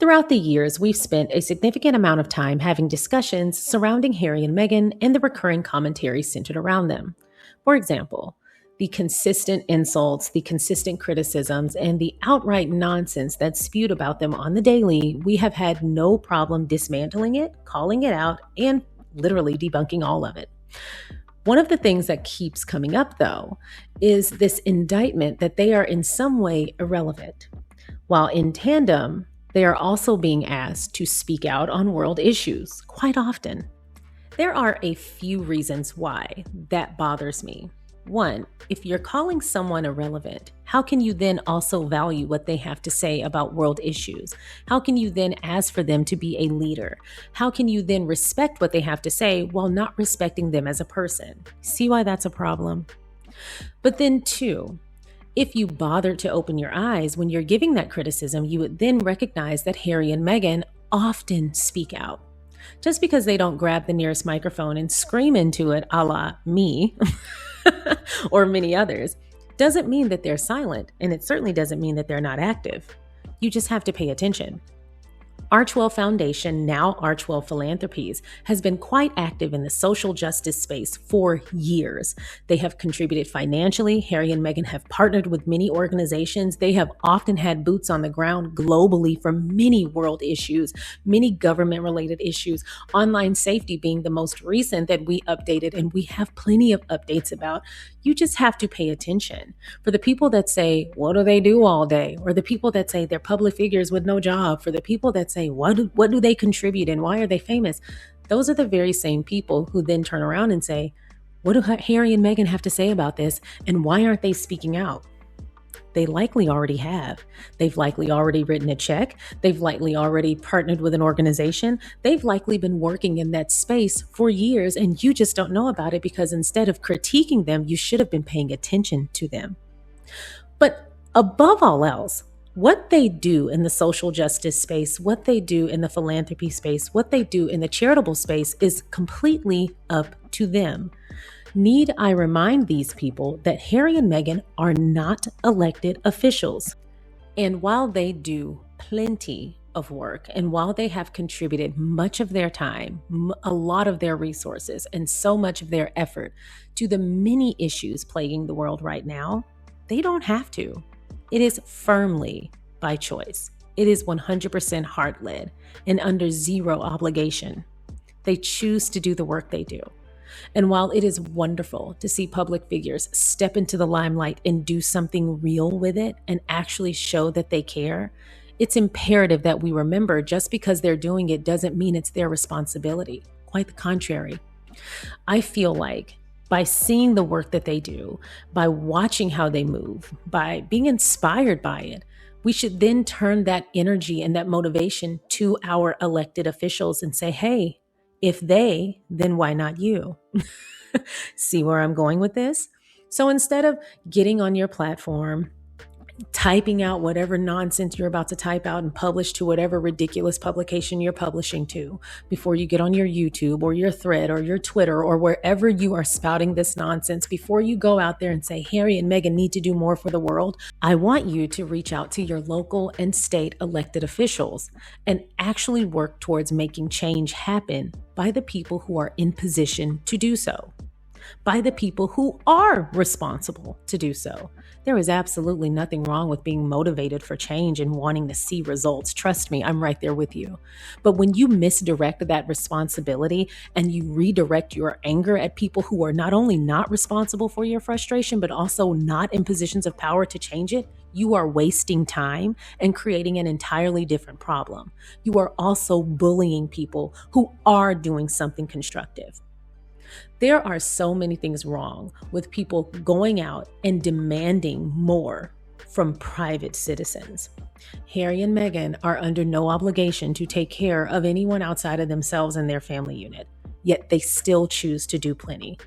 Throughout the years, we've spent a significant amount of time having discussions surrounding Harry and Meghan and the recurring commentary centered around them. For example, the consistent insults, the consistent criticisms, and the outright nonsense that's spewed about them on the daily, we have had no problem dismantling it, calling it out, and literally debunking all of it. One of the things that keeps coming up, though, is this indictment that they are in some way irrelevant. While in tandem, they are also being asked to speak out on world issues quite often. There are a few reasons why that bothers me. One, if you're calling someone irrelevant, how can you then also value what they have to say about world issues? How can you then ask for them to be a leader? How can you then respect what they have to say while not respecting them as a person? See why that's a problem? But then two, if you bothered to open your eyes when you're giving that criticism, you would then recognize that Harry and Meghan often speak out. Just because they don't grab the nearest microphone and scream into it a la me or many others doesn't mean that they're silent, and it certainly doesn't mean that they're not active. You just have to pay attention. Archewell Foundation, now Archewell Philanthropies, has been quite active in the social justice space for years. They have contributed financially. Harry and Meghan have partnered with many organizations. They have often had boots on the ground globally for many world issues, many government-related issues, online safety being the most recent that we updated, and we have plenty of updates about. You just have to pay attention. For the people that say, what do they do all day? Or the people that say they're public figures with no job. For the people that say, what do they contribute and why are they famous? Those are the very same people who then turn around and say, what do Harry and Meghan have to say about this? And why aren't they speaking out? They likely already have. They've likely already written a check. They've likely already partnered with an organization. They've likely been working in that space for years, and you just don't know about it because instead of critiquing them, you should have been paying attention to them. But above all else, what they do in the social justice space, what they do in the philanthropy space, what they do in the charitable space is completely up to them. Need I remind these people that Harry and Meghan are not elected officials? And while they do plenty of work, and while they have contributed much of their time, a lot of their resources, and so much of their effort to the many issues plaguing the world right now, they don't have to. It is firmly by choice. It is 100% heart-led and under zero obligation. They choose to do the work they do. And while it is wonderful to see public figures step into the limelight and do something real with it and actually show that they care, it's imperative that we remember just because they're doing it doesn't mean it's their responsibility. Quite the contrary. I feel like by seeing the work that they do, by watching how they move, by being inspired by it, we should then turn that energy and that motivation to our elected officials and say, hey, if they, then why not you? See where I'm going with this? So instead of getting on your platform, typing out whatever nonsense you're about to type out and publish to whatever ridiculous publication you're publishing to before you get on your YouTube or your Thread or your Twitter or wherever you are spouting this nonsense, before you go out there and say, Harry and Meghan need to do more for the world, I want you to reach out to your local and state elected officials and actually work towards making change happen by the people who are in position to do so, by the people who are responsible to do so. There is absolutely nothing wrong with being motivated for change and wanting to see results. Trust me, I'm right there with you. But when you misdirect that responsibility and you redirect your anger at people who are not only not responsible for your frustration, but also not in positions of power to change it, you are wasting time and creating an entirely different problem. You are also bullying people who are doing something constructive. There are so many things wrong with people going out and demanding more from private citizens. Harry and Meghan are under no obligation to take care of anyone outside of themselves and their family unit, yet they still choose to do plenty.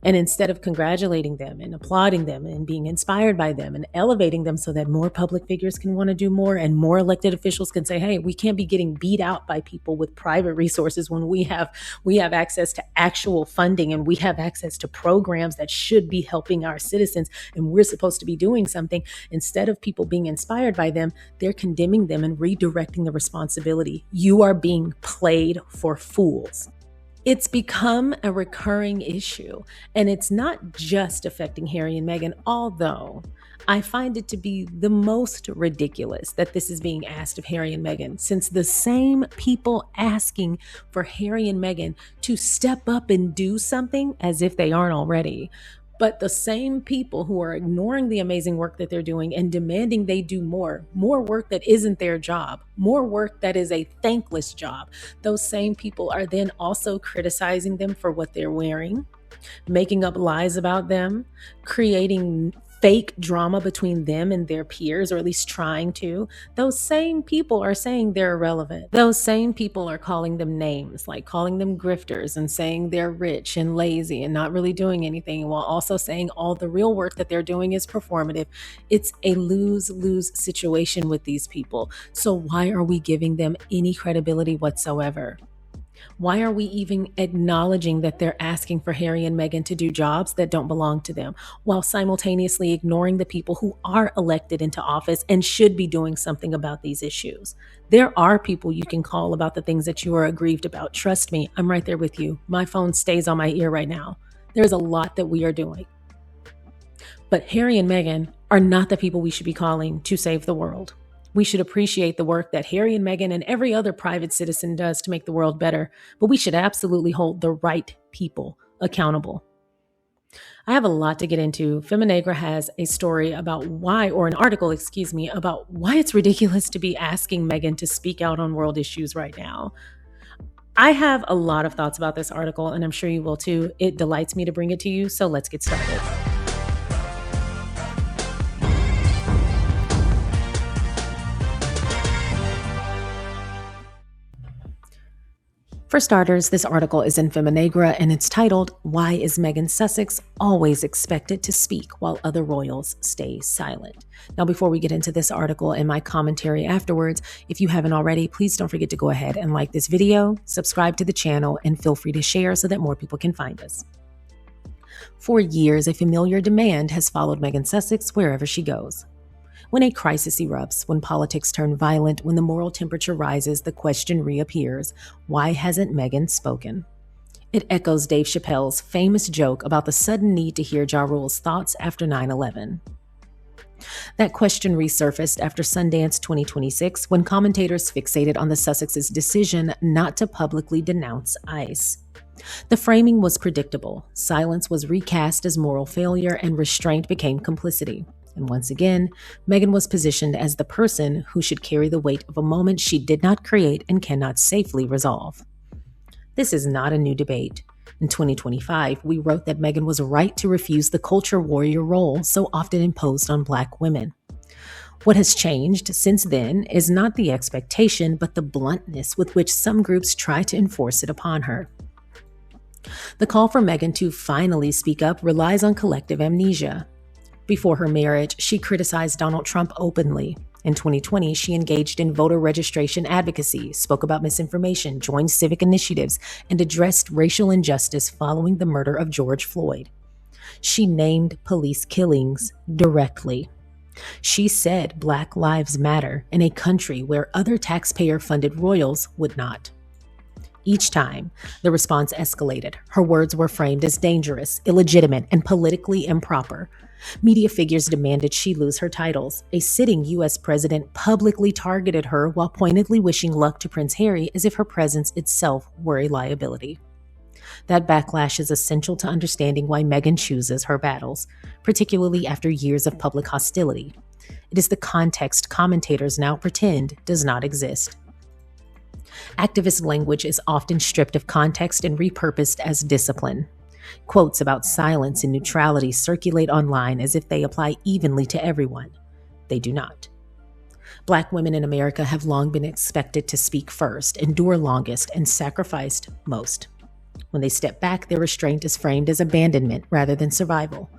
And instead of congratulating them and applauding them and being inspired by them and elevating them so that more public figures can want to do more and more elected officials can say, hey, we can't be getting beat out by people with private resources when we have access to actual funding and we have access to programs that should be helping our citizens and we're supposed to be doing something. Instead of people being inspired by them, they're condemning them and redirecting the responsibility. You are being played for fools. It's become a recurring issue, and it's not just affecting Harry and Meghan, although I find it to be the most ridiculous that this is being asked of Harry and Meghan, since the same people asking for Harry and Meghan to step up and do something, as if they aren't already, but the same people who are ignoring the amazing work that they're doing and demanding they do more work that isn't their job, more work that is a thankless job. Those same people are then also criticizing them for what they're wearing, making up lies about them, creating fake drama between them and their peers, or at least trying to. Those same people are saying they're irrelevant. Those same people are calling them names, like calling them grifters and saying they're rich and lazy and not really doing anything, while also saying all the real work that they're doing is performative. It's a lose-lose situation with these people. So why are we giving them any credibility whatsoever? Why are we even acknowledging that they're asking for Harry and Meghan to do jobs that don't belong to them, while simultaneously ignoring the people who are elected into office and should be doing something about these issues? There are people you can call about the things that you are aggrieved about. Trust me, I'm right there with you. My phone stays on my ear right now. There's a lot that we are doing. But Harry and Meghan are not the people we should be calling to save the world. We should appreciate the work that Harry and Meghan and every other private citizen does to make the world better, but we should absolutely hold the right people accountable. I have a lot to get into. Feminegra has a story about why, or an article, about why it's ridiculous to be asking Meghan to speak out on world issues right now. I have a lot of thoughts about this article, and I'm sure you will too. It delights me to bring it to you, so let's get started. For starters, this article is in Feminegra and it's titled, Why is Meghan Sussex Always Expected to Speak While Other Royals Stay Silent? Now, before we get into this article and my commentary afterwards, if you haven't already, please don't forget to go ahead and like this video, subscribe to the channel, and feel free to share so that more people can find us. For years, a familiar demand has followed Meghan Sussex wherever she goes. When a crisis erupts, when politics turn violent, when the moral temperature rises, the question reappears, why hasn't Meghan spoken? It echoes Dave Chappelle's famous joke about the sudden need to hear Ja Rule's thoughts after 9/11. That question resurfaced after Sundance 2026 when commentators fixated on the Sussex's decision not to publicly denounce ICE. The framing was predictable. Silence was recast as moral failure and restraint became complicity. And once again, Meghan was positioned as the person who should carry the weight of a moment she did not create and cannot safely resolve. This is not a new debate. In 2025, we wrote that Meghan was right to refuse the culture warrior role so often imposed on Black women. What has changed since then is not the expectation, but the bluntness with which some groups try to enforce it upon her. The call for Meghan to finally speak up relies on collective amnesia. Before her marriage, she criticized Donald Trump openly. In 2020, she engaged in voter registration advocacy, spoke about misinformation, joined civic initiatives, and addressed racial injustice following the murder of George Floyd. She named police killings directly. She said Black Lives Matter in a country where other taxpayer-funded royals would not. Each time, the response escalated. Her words were framed as dangerous, illegitimate, and politically improper. Media figures demanded she lose her titles. A sitting U.S. president publicly targeted her while pointedly wishing luck to Prince Harry as if her presence itself were a liability. That backlash is essential to understanding why Meghan chooses her battles, particularly after years of public hostility. It is the context commentators now pretend does not exist. Activist language is often stripped of context and repurposed as discipline. Quotes about silence and neutrality circulate online as if they apply evenly to everyone. They do not. Black women in America have long been expected to speak first, endure longest, and sacrificed most. When they step back, their restraint is framed as abandonment rather than survival.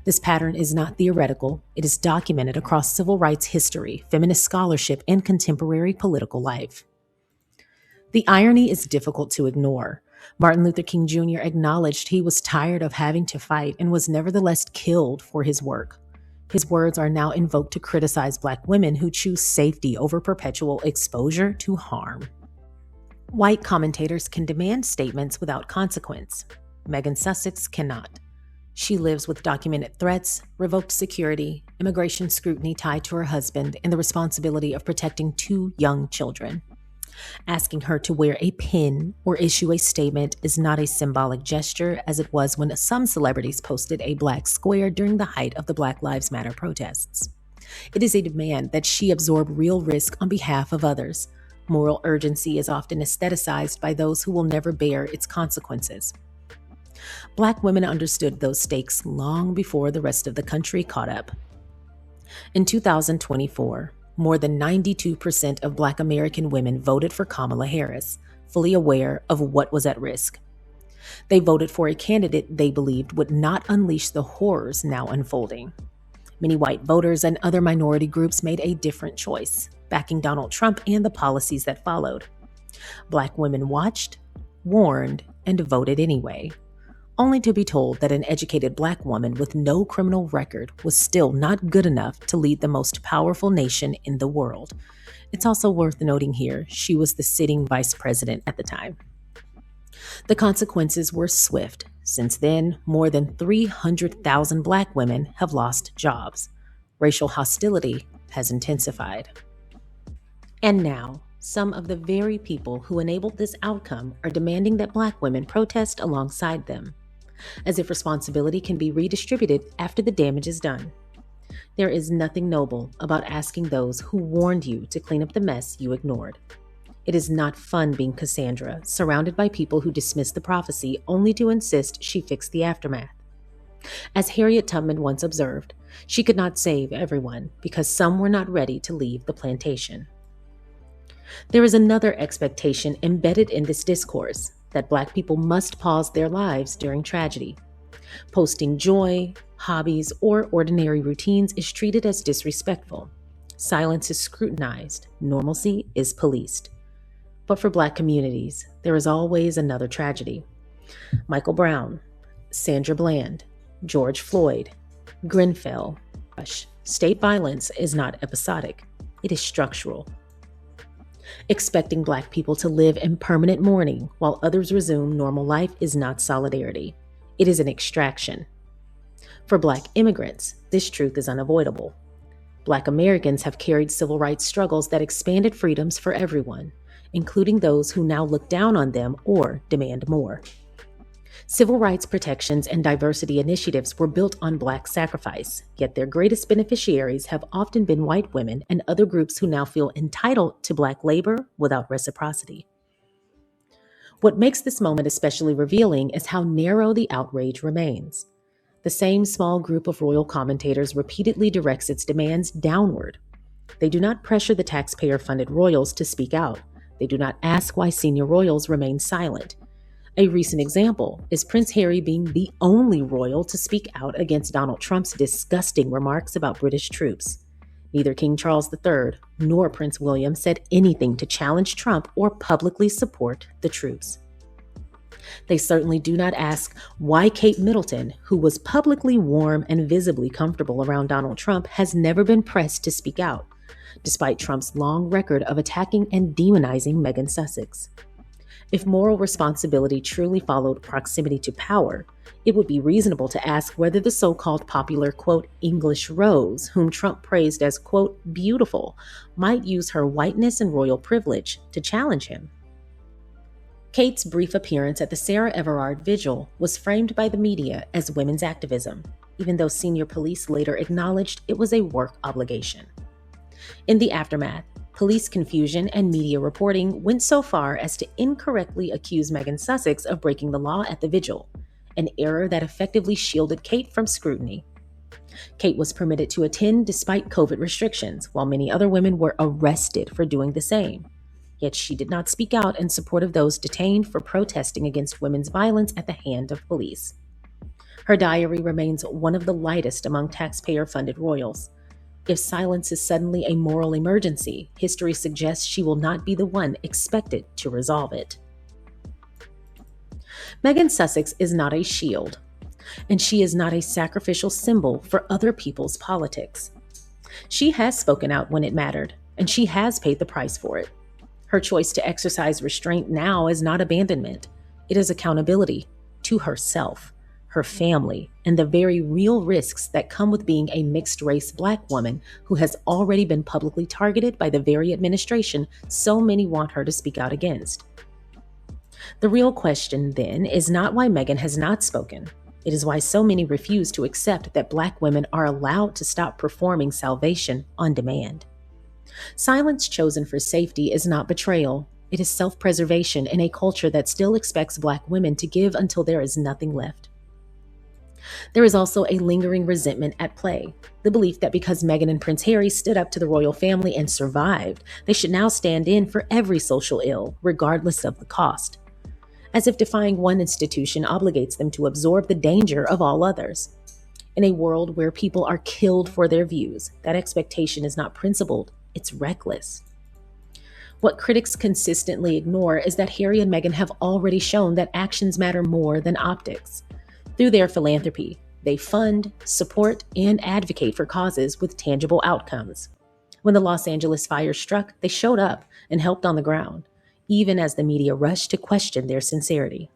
This pattern is not theoretical, it is documented across civil rights history, feminist scholarship, and contemporary political life. The irony is difficult to ignore. Martin Luther King Jr. acknowledged he was tired of having to fight and was nevertheless killed for his work. His words are now invoked to criticize Black women who choose safety over perpetual exposure to harm. White commentators can demand statements without consequence. Meghan Sussex cannot. She lives with documented threats, revoked security, immigration scrutiny tied to her husband, and the responsibility of protecting 2 young children. Asking her to wear a pin or issue a statement is not a symbolic gesture, as it was when some celebrities posted a black square during the height of the Black Lives Matter protests. It is a demand that she absorb real risk on behalf of others. Moral urgency is often aestheticized by those who will never bear its consequences. Black women understood those stakes long before the rest of the country caught up. In 2024, more than 92% of Black American women voted for Kamala Harris, fully aware of what was at risk. They voted for a candidate they believed would not unleash the horrors now unfolding. Many white voters and other minority groups made a different choice, backing Donald Trump and the policies that followed. Black women watched, warned, and voted anyway, only to be told that an educated Black woman with no criminal record was still not good enough to lead the most powerful nation in the world. It's also worth noting here, she was the sitting vice president at the time. The consequences were swift. Since then, more than 300,000 Black women have lost jobs. Racial hostility has intensified. And now, some of the very people who enabled this outcome are demanding that Black women protest alongside them, as if responsibility can be redistributed after the damage is done. There is nothing noble about asking those who warned you to clean up the mess you ignored. It is not fun being Cassandra, surrounded by people who dismiss the prophecy only to insist she fix the aftermath. As Harriet Tubman once observed, she could not save everyone because some were not ready to leave the plantation. There is another expectation embedded in this discourse, that Black people must pause their lives during tragedy. Posting joy, hobbies, or ordinary routines is treated as disrespectful. Silence is scrutinized. Normalcy is policed. But for Black communities, there is always another tragedy. Michael Brown, Sandra Bland, George Floyd, Grenfell. State violence is not episodic. It is structural. Expecting Black people to live in permanent mourning while others resume normal life is not solidarity. It is an extraction. For Black immigrants, this truth is unavoidable. Black Americans have carried civil rights struggles that expanded freedoms for everyone, including those who now look down on them or demand more. Civil rights protections and diversity initiatives were built on Black sacrifice, yet their greatest beneficiaries have often been white women and other groups who now feel entitled to Black labor without reciprocity. What makes this moment especially revealing is how narrow the outrage remains. The same small group of royal commentators repeatedly directs its demands downward. They do not pressure the taxpayer-funded royals to speak out. They do not ask why senior royals remain silent. A recent example is Prince Harry being the only royal to speak out against Donald Trump's disgusting remarks about British troops. Neither King Charles III nor Prince William said anything to challenge Trump or publicly support the troops. They certainly do not ask why Kate Middleton, who was publicly warm and visibly comfortable around Donald Trump, has never been pressed to speak out, despite Trump's long record of attacking and demonizing Meghan Sussex. If moral responsibility truly followed proximity to power, it would be reasonable to ask whether the so-called popular, quote, English Rose, whom Trump praised as, quote, beautiful, might use her whiteness and royal privilege to challenge him. Kate's brief appearance at the Sarah Everard vigil was framed by the media as women's activism, even though senior police later acknowledged it was a work obligation. In the aftermath, police confusion and media reporting went so far as to incorrectly accuse Meghan Sussex of breaking the law at the vigil, an error that effectively shielded Kate from scrutiny. Kate was permitted to attend despite COVID restrictions, while many other women were arrested for doing the same. Yet she did not speak out in support of those detained for protesting against women's violence at the hand of police. Her diary remains one of the lightest among taxpayer-funded royals. If silence is suddenly a moral emergency, history suggests she will not be the one expected to resolve it. Meghan Sussex is not a shield, and she is not a sacrificial symbol for other people's politics. She has spoken out when it mattered, and she has paid the price for it. Her choice to exercise restraint now is not abandonment. It is accountability to herself, her family, and the very real risks that come with being a mixed-race Black woman who has already been publicly targeted by the very administration so many want her to speak out against. The real question, then, is not why Meghan has not spoken. It is why so many refuse to accept that Black women are allowed to stop performing salvation on demand. Silence chosen for safety is not betrayal. It is self-preservation in a culture that still expects Black women to give until there is nothing left. There is also a lingering resentment at play, the belief that because Meghan and Prince Harry stood up to the royal family and survived, they should now stand in for every social ill, regardless of the cost. As if defying one institution obligates them to absorb the danger of all others. In a world where people are killed for their views, that expectation is not principled, it's reckless. What critics consistently ignore is that Harry and Meghan have already shown that actions matter more than optics. Through their philanthropy, they fund, support, and advocate for causes with tangible outcomes. When the Los Angeles fire struck, they showed up and helped on the ground, even as the media rushed to question their sincerity.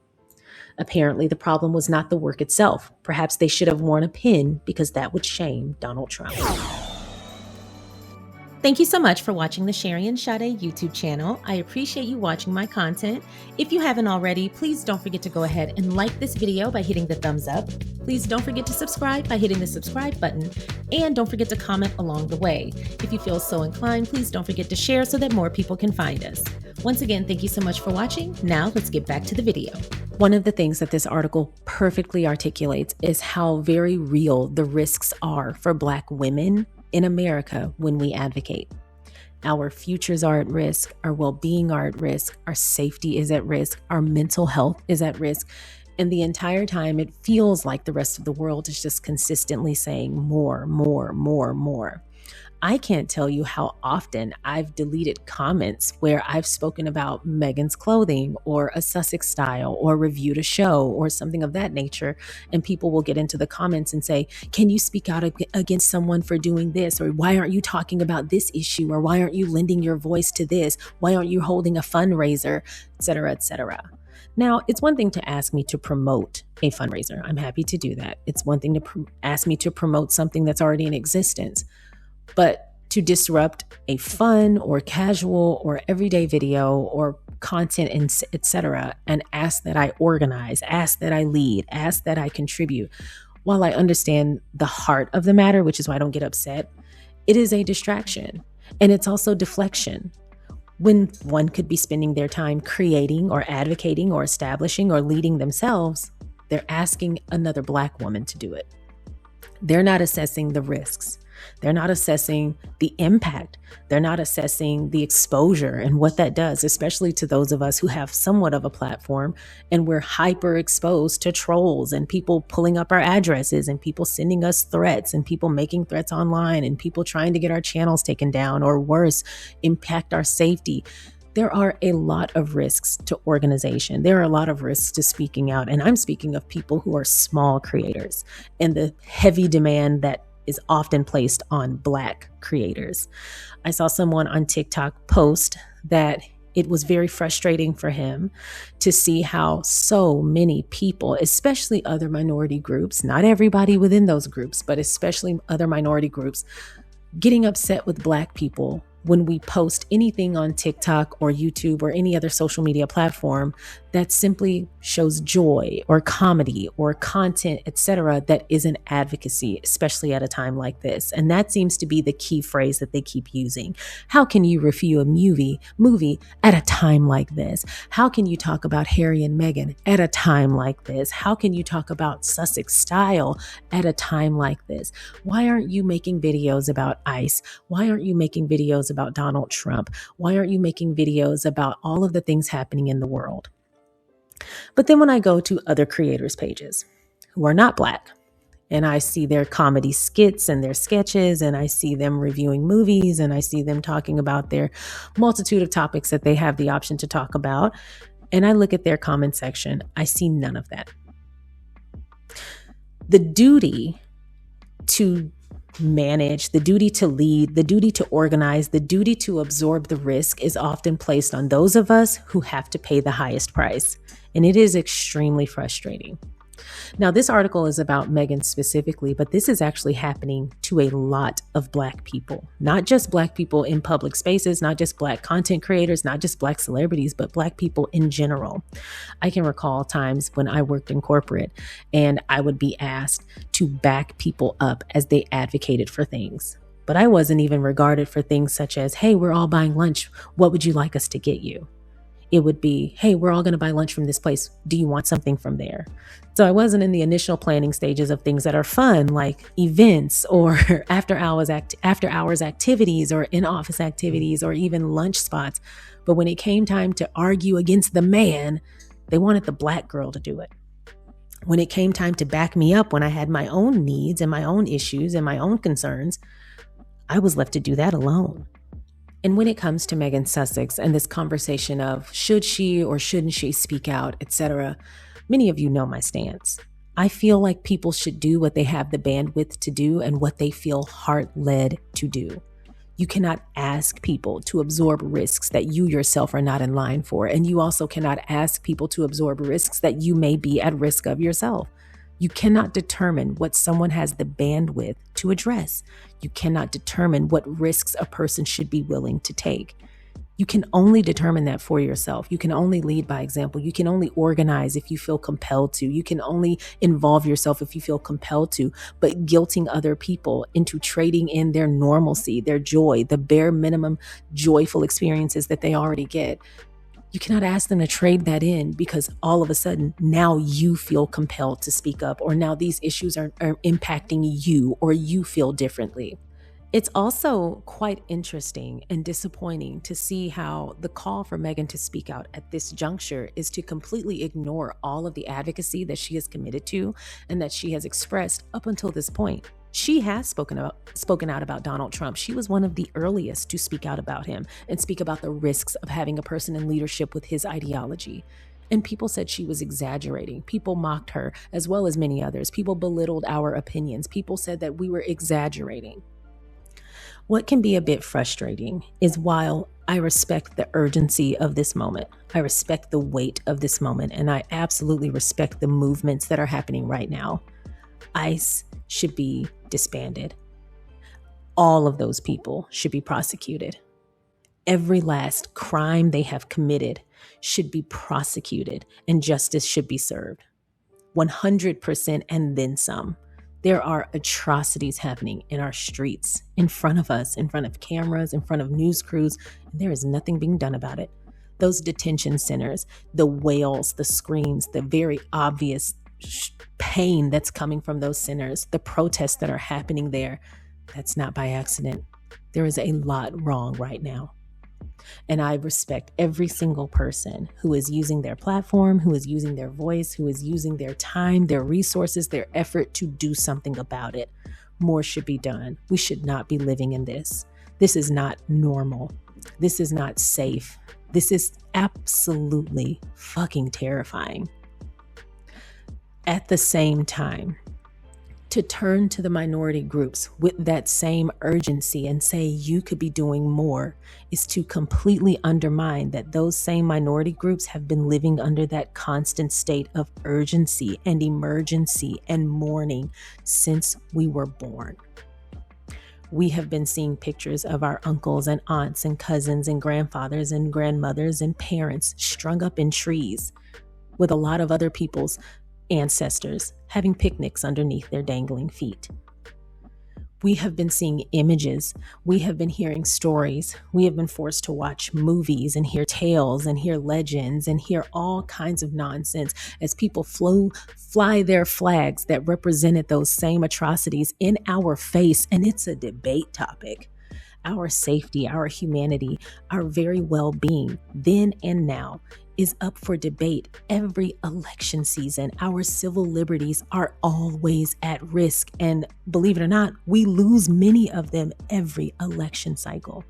Apparently, the problem was not the work itself. Perhaps they should have worn a pin because that would shame Donald Trump. Thank you so much for watching the SharionSade YouTube channel. I appreciate you watching my content. If you haven't already, please don't forget to go ahead and like this video by hitting the thumbs up. Please don't forget to subscribe by hitting the subscribe button. And don't forget to comment along the way. If you feel so inclined, please don't forget to share so that more people can find us. Once again, thank you so much for watching. Now let's get back to the video. One of the things that this article perfectly articulates is how very real the risks are for Black women in America when we advocate. Our futures are at risk, our well-being are at risk, our safety is at risk, our mental health is at risk. And the entire time it feels like the rest of the world is just consistently saying more, more, more, more. I can't tell you how often I've deleted comments where I've spoken about Meghan's clothing or a Sussex style or reviewed a show or something of that nature. And people will get into the comments and say, can you speak out against someone for doing this? Or why aren't you talking about this issue? Or why aren't you lending your voice to this? Why aren't you holding a fundraiser, et cetera, et cetera. Now, it's one thing to ask me to promote a fundraiser. I'm happy to do that. It's one thing to ask me to promote something that's already in existence. But to disrupt a fun or casual or everyday video or content, and etc., and ask that I organize, ask that I lead, ask that I contribute, while I understand the heart of the matter, which is why I don't get upset, it is a distraction. And it's also deflection. When one could be spending their time creating or advocating or establishing or leading themselves, they're asking another Black woman to do it. They're not assessing the risks. They're not assessing the impact. They're not assessing the exposure and what that does, especially to those of us who have somewhat of a platform and we're hyper exposed to trolls and people pulling up our addresses and people sending us threats and people making threats online and people trying to get our channels taken down or worse, impact our safety. There are a lot of risks to organization. There are a lot of risks to speaking out. And I'm speaking of people who are small creators and the heavy demand that is often placed on Black creators. I saw someone on TikTok post that it was very frustrating for him to see how so many people, especially other minority groups, not everybody within those groups, but especially other minority groups, getting upset with Black people when we post anything on TikTok or YouTube or any other social media platform that simply shows joy or comedy or content, etc., that isn't advocacy, especially at a time like this. And that seems to be the key phrase that they keep using. How can you review a movie at a time like this? How can you talk about Harry and Meghan at a time like this? How can you talk about Sussex style at a time like this? Why aren't you making videos about ICE? Why aren't you making videos about Donald Trump? Why aren't you making videos about all of the things happening in the world? But then when I go to other creators' pages who are not Black, and I see their comedy skits and their sketches, and I see them reviewing movies, and I see them talking about their multitude of topics that they have the option to talk about, and I look at their comment section, I see none of that. The duty to manage, the duty to lead, the duty to organize, the duty to absorb the risk is often placed on those of us who have to pay the highest price. And it is extremely frustrating. Now, this article is about Meghan specifically, but this is actually happening to a lot of Black people, not just Black people in public spaces, not just Black content creators, not just Black celebrities, but Black people in general. I can recall times when I worked in corporate and I would be asked to back people up as they advocated for things. But I wasn't even regarded for things such as, hey, we're all buying lunch. What would you like us to get you? It would be, hey, we're all going to buy lunch from this place. Do you want something from there? So I wasn't in the initial planning stages of things that are fun, like events or after hours activities or in-office activities or even lunch spots. But when it came time to argue against the man, they wanted the Black girl to do it. When it came time to back me up when I had my own needs and my own issues and my own concerns, I was left to do that alone. And when it comes to Meghan Sussex and this conversation of should she or shouldn't she speak out, etc., many of you know my stance. I feel like people should do what they have the bandwidth to do and what they feel heart-led to do. You cannot ask people to absorb risks that you yourself are not in line for. And you also cannot ask people to absorb risks that you may be at risk of yourself. You cannot determine what someone has the bandwidth to address. You cannot determine what risks a person should be willing to take. You can only determine that for yourself. You can only lead by example. You can only organize if you feel compelled to. You can only involve yourself if you feel compelled to. But guilting other people into trading in their normalcy, their joy, the bare minimum joyful experiences that they already get, you cannot ask them to trade that in because all of a sudden now you feel compelled to speak up, or now these issues are impacting you, or you feel differently. It's also quite interesting and disappointing to see how the call for Meghan to speak out at this juncture is to completely ignore all of the advocacy that she has committed to and that she has expressed up until this point. She has spoken out about Donald Trump. She was one of the earliest to speak out about him and speak about the risks of having a person in leadership with his ideology. And people said she was exaggerating. People mocked her, as well as many others. People belittled our opinions. People said that we were exaggerating. What can be a bit frustrating is while I respect the urgency of this moment, I respect the weight of this moment, and I absolutely respect the movements that are happening right now, ICE should be disbanded. All of those people should be prosecuted. Every last crime they have committed should be prosecuted and justice should be served. 100% and then some. There are atrocities happening in our streets, in front of us, in front of cameras, in front of news crews, and there is nothing being done about it. Those detention centers, the wails, the screams, the very obvious pain that's coming from those centers, the protests that are happening there, that's not by accident. There is a lot wrong right now. And I respect every single person who is using their platform, who is using their voice, who is using their time, their resources, their effort to do something about it. More should be done. We should not be living in this. This is not normal. This is not safe. This is absolutely fucking terrifying. At the same time, to turn to the minority groups with that same urgency and say you could be doing more is to completely undermine that those same minority groups have been living under that constant state of urgency and emergency and mourning since we were born. We have been seeing pictures of our uncles and aunts and cousins and grandfathers and grandmothers and parents strung up in trees with a lot of other people's ancestors having picnics underneath their dangling feet. We have been seeing images. We have been hearing stories. We have been forced to watch movies and hear tales and hear legends and hear all kinds of nonsense as people fly their flags that represented those same atrocities in our face. And it's a debate topic. Our safety, our humanity, our very well-being, then and now, is up for debate every election season. Our civil liberties are always at risk. And believe it or not, we lose many of them every election cycle.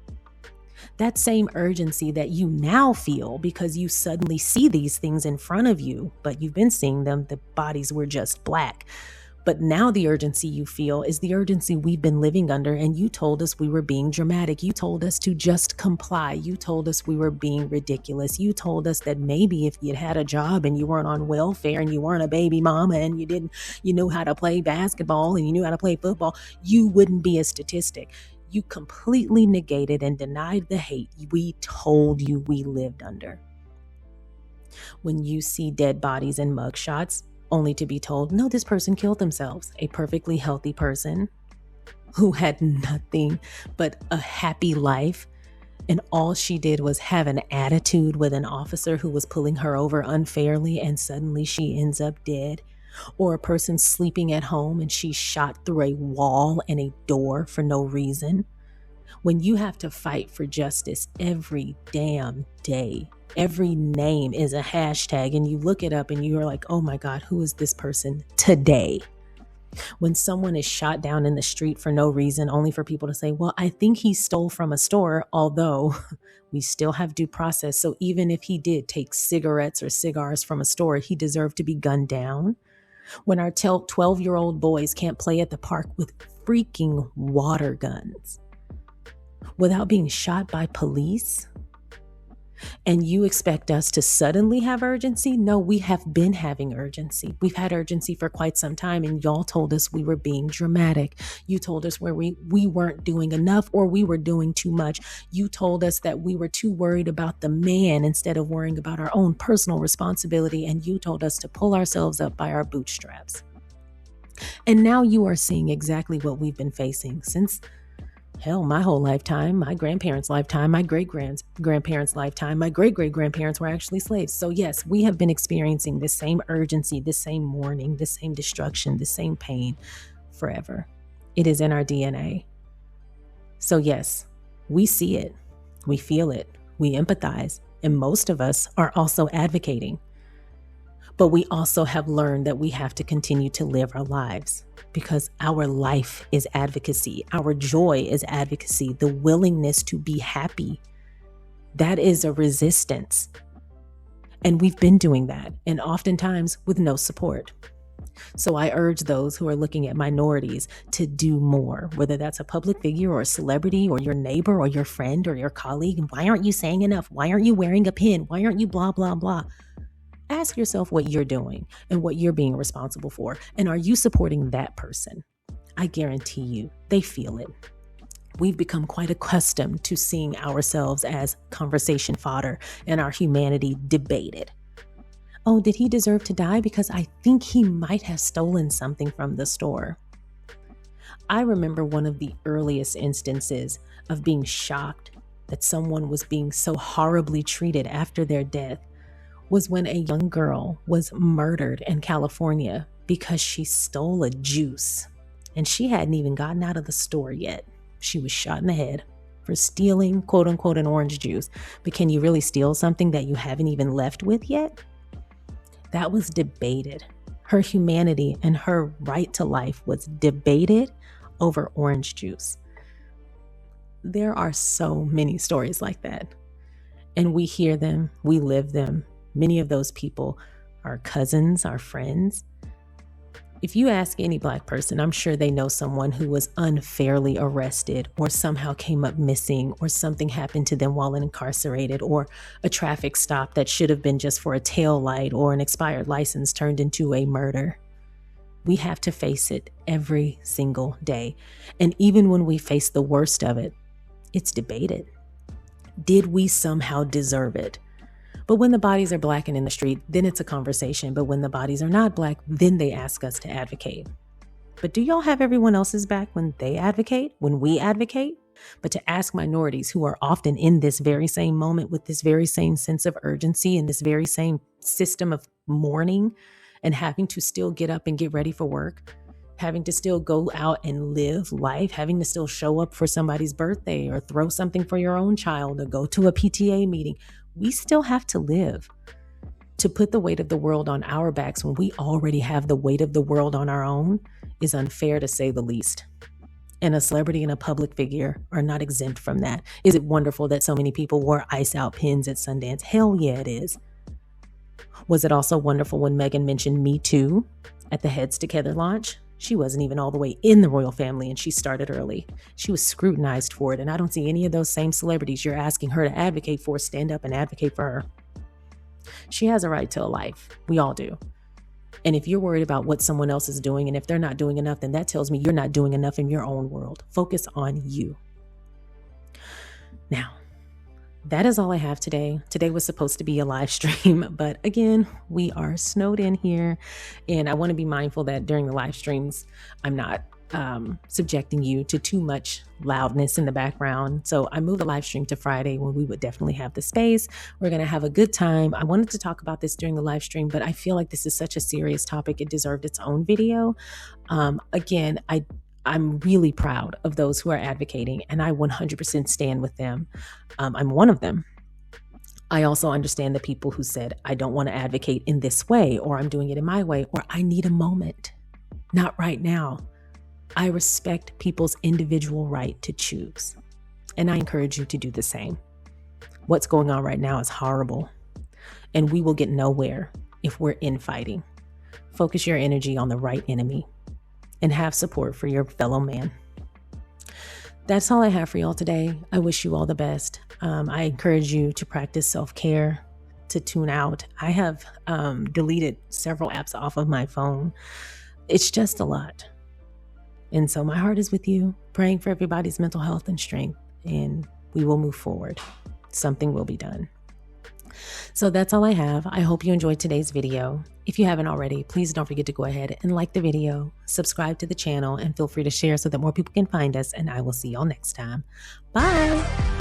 That same urgency that you now feel because you suddenly see these things in front of you, but you've been seeing them, the bodies were just black. But now the urgency you feel is the urgency we've been living under, and you told us we were being dramatic. You told us to just comply. You told us we were being ridiculous. You told us that maybe if you'd had a job and you weren't on welfare and you weren't a baby mama and you knew how to play basketball and you knew how to play football, you wouldn't be a statistic. You completely negated and denied the hate we told you we lived under. When you see dead bodies and mugshots, only to be told, no, this person killed themselves. A perfectly healthy person who had nothing but a happy life. And all she did was have an attitude with an officer who was pulling her over unfairly, and suddenly she ends up dead. Or a person sleeping at home and she's shot through a wall and a door for no reason. When you have to fight for justice every damn day, every name is a hashtag, and you look it up and you're like, oh my God, who is this person today? When someone is shot down in the street for no reason, only for people to say, well, I think he stole from a store, although we still have due process. So even if he did take cigarettes or cigars from a store, he deserved to be gunned down. When our 12-year-old boys can't play at the park with freaking water guns without being shot by police, and you expect us to suddenly have urgency? No, we have been having urgency. We've had urgency for quite some time, and y'all told us we were being dramatic. You told us where we weren't doing enough, or we were doing too much. You told us that we were too worried about the man instead of worrying about our own personal responsibility, and you told us to pull ourselves up by our bootstraps. And now you are seeing exactly what we've been facing since my whole lifetime, my grandparents' lifetime, my great-grandparents' lifetime, my great-great-grandparents were actually slaves. So yes, we have been experiencing this same urgency, this same mourning, this same destruction, this same pain forever. It is in our DNA. So yes, we see it, we feel it, we empathize, and most of us are also advocating. But we also have learned that we have to continue to live our lives, because our life is advocacy. Our joy is advocacy. The willingness to be happy, that is a resistance. And we've been doing that, and oftentimes with no support. So I urge those who are looking at minorities to do more, whether that's a public figure or a celebrity or your neighbor or your friend or your colleague. Why aren't you saying enough? Why aren't you wearing a pin? Why aren't you blah, blah, blah? Ask yourself what you're doing and what you're being responsible for. And are you supporting that person? I guarantee you, they feel it. We've become quite accustomed to seeing ourselves as conversation fodder and our humanity debated. Oh, did he deserve to die? Because I think he might have stolen something from the store. I remember one of the earliest instances of being shocked that someone was being so horribly treated after their death was when a young girl was murdered in California because she stole a juice, and she hadn't even gotten out of the store yet. She was shot in the head for stealing, quote unquote, an orange juice. But can you really steal something that you haven't even left with yet? That was debated. Her humanity and her right to life was debated over orange juice. There are so many stories like that, and we hear them, we live them. Many of those people are cousins, our friends. If you ask any Black person, I'm sure they know someone who was unfairly arrested or somehow came up missing, or something happened to them while incarcerated, or a traffic stop that should have been just for a tail light or an expired license turned into a murder. We have to face it every single day. And even when we face the worst of it, it's debated. Did we somehow deserve it? But when the bodies are black and in the street, then it's a conversation. But when the bodies are not black, then they ask us to advocate. But do y'all have everyone else's back when they advocate, when we advocate? But to ask minorities who are often in this very same moment with this very same sense of urgency and this very same system of mourning and having to still get up and get ready for work, having to still go out and live life, having to still show up for somebody's birthday or throw something for your own child or go to a PTA meeting. We still have to live. To put the weight of the world on our backs when we already have the weight of the world on our own is unfair, to say the least. And a celebrity and a public figure are not exempt from that. Is it wonderful that so many people wore ice out pins at Sundance? Hell yeah, it is. Was it also wonderful when Meghan mentioned Me Too at the Heads Together launch? She wasn't even all the way in the royal family and she started early. She was scrutinized for it, and I don't see any of those same celebrities you're asking her to advocate for stand up and advocate for her. She has a right to a life. We all do. And if you're worried about what someone else is doing, and if they're not doing enough, then that tells me you're not doing enough in your own world. Focus on you. Now, that is all I have today. Today was supposed to be a live stream, but again, we are snowed in here, and I want to be mindful that during the live streams, I'm not subjecting you to too much loudness in the background. So I moved the live stream to Friday when we would definitely have the space. We're going to have a good time. I wanted to talk about this during the live stream, but I feel like this is such a serious topic. It deserved its own video. Again, I'm really proud of those who are advocating, and I 100% stand with them. I'm one of them. I also understand the people who said, I don't want to advocate in this way, or I'm doing it in my way, or I need a moment. Not right now. I respect people's individual right to choose, and I encourage you to do the same. What's going on right now is horrible, and we will get nowhere if we're infighting. Focus your energy on the right enemy and have support for your fellow man. That's all I have for y'all today. I wish you all the best. I encourage you to practice self-care, to tune out. I have deleted several apps off of my phone. It's just a lot. And so my heart is with you, praying for everybody's mental health and strength, and we will move forward. Something will be done. So that's all I have. I hope you enjoyed today's video. If you haven't already, please don't forget to go ahead and like the video, subscribe to the channel, and feel free to share so that more people can find us, and I will see y'all next time. Bye.